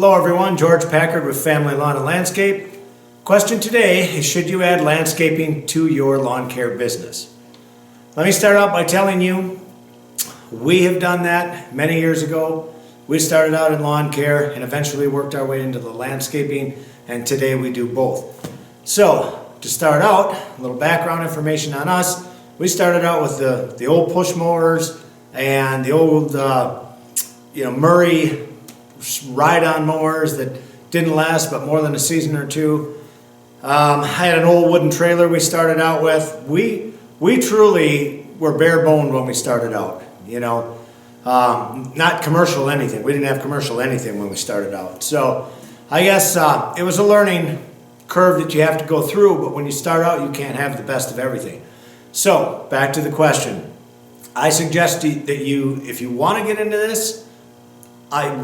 Hello everyone, George Packard with Family Lawn and Landscape. Question today is, should you add landscaping to your lawn care business? Let me start out by telling you, we have done that many years ago. We started out in lawn care and eventually worked our way into the landscaping, and today we do both. So, to start out, a little background information on us. We started out with the old push mowers and the old Murray ride-on mowers that didn't last but more than a season or two. I had an old wooden trailer we started out with. We truly were bare boned when we started out, not commercial anything. We didn't have commercial anything when we started out. So I guess it was a learning curve that you have to go through, but when you start out, you can't have the best of everything. So back to the question. I suggest that if you want to get into this,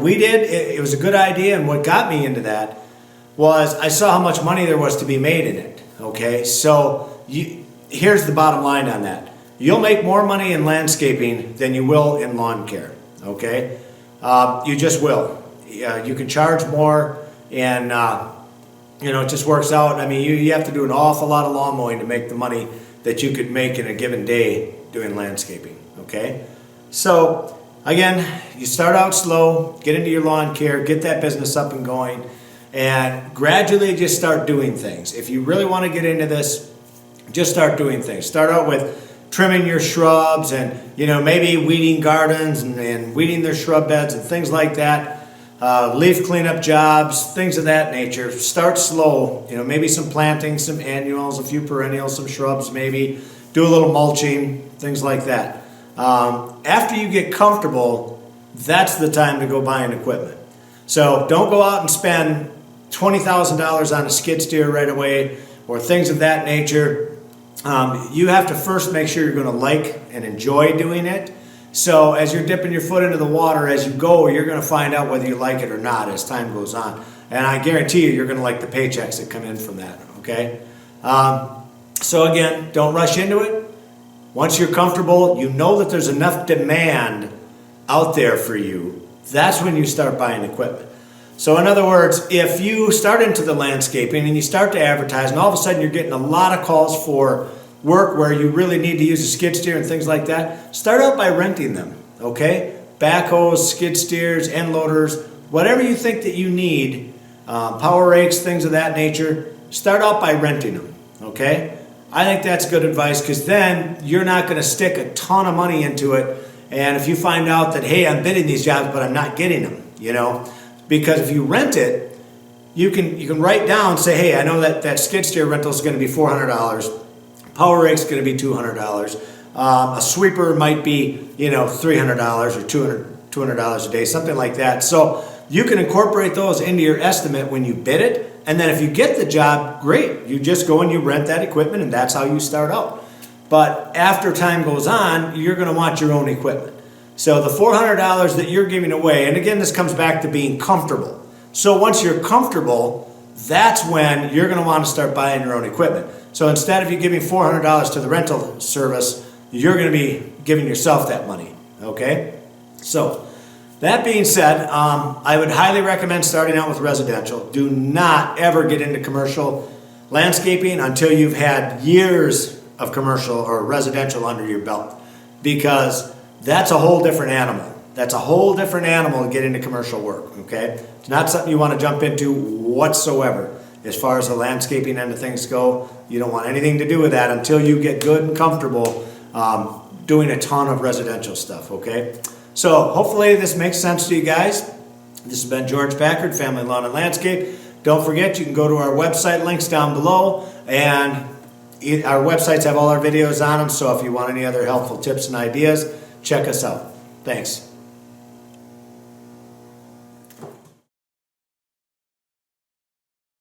we did. It was a good idea, and what got me into that was I saw how much money there was to be made in it. Okay, so here's the bottom line on that. You'll make more money in landscaping than you will in lawn care. Okay, you just will. You can charge more, and it just works out. I mean, you have to do an awful lot of lawn mowing to make the money that you could make in a given day doing landscaping. Okay, so again, you start out slow, get into your lawn care, get that business up and going, and gradually just start doing things. If you really want to get into this, just start doing things. Start out with trimming your shrubs and maybe weeding gardens and weeding their shrub beds and things like that. Leaf cleanup jobs, things of that nature. Start slow, maybe some plantings, some annuals, a few perennials, some shrubs maybe. Do a little mulching, things like that. After you get comfortable, that's the time to go buying equipment. So don't go out and spend $20,000 on a skid steer right away or things of that nature. You have to first make sure you're going to like and enjoy doing it. So as you're dipping your foot into the water as you go, you're going to find out whether you like it or not as time goes on. And I guarantee you're going to like the paychecks that come in from that. Okay. So again, don't rush into it. Once you're comfortable, you know that there's enough demand out there for you. That's when you start buying equipment. So in other words, if you start into the landscaping and you start to advertise and all of a sudden you're getting a lot of calls for work where you really need to use a skid steer and things like that, start out by renting them, okay? Backhoes, skid steers, end loaders, whatever you think that you need, power rakes, things of that nature, start out by renting them, okay? I think that's good advice because then you're not going to stick a ton of money into it. And if you find out that, hey, I'm bidding these jobs, but I'm not getting them, because if you rent it, you can write down, say, hey, I know that skid steer rental is going to be $400. Power rake's going to be $200. A sweeper might be, $300 or $200 a day, something like that. So you can incorporate those into your estimate when you bid it. And then if you get the job, great. You just go and you rent that equipment, and that's how you start out. But after time goes on, you're going to want your own equipment. So the $400 that you're giving away, and again, this comes back to being comfortable. So once you're comfortable, that's when you're going to want to start buying your own equipment. So instead of you giving $400 to the rental service, you're going to be giving yourself that money. Okay? So that being said, I would highly recommend starting out with residential. Do not ever get into commercial landscaping until you've had years of commercial or residential under your belt, because that's a whole different animal. That's a whole different animal to get into commercial work, okay? It's not something you want to jump into whatsoever. As far as the landscaping end of things go, you don't want anything to do with that until you get good and comfortable doing a ton of residential stuff, okay? So hopefully this makes sense to you guys. This has been George Packard, Family Lawn and Landscape. Don't forget, you can go to our website, links down below, and our websites have all our videos on them, so if you want any other helpful tips and ideas, check us out. Thanks.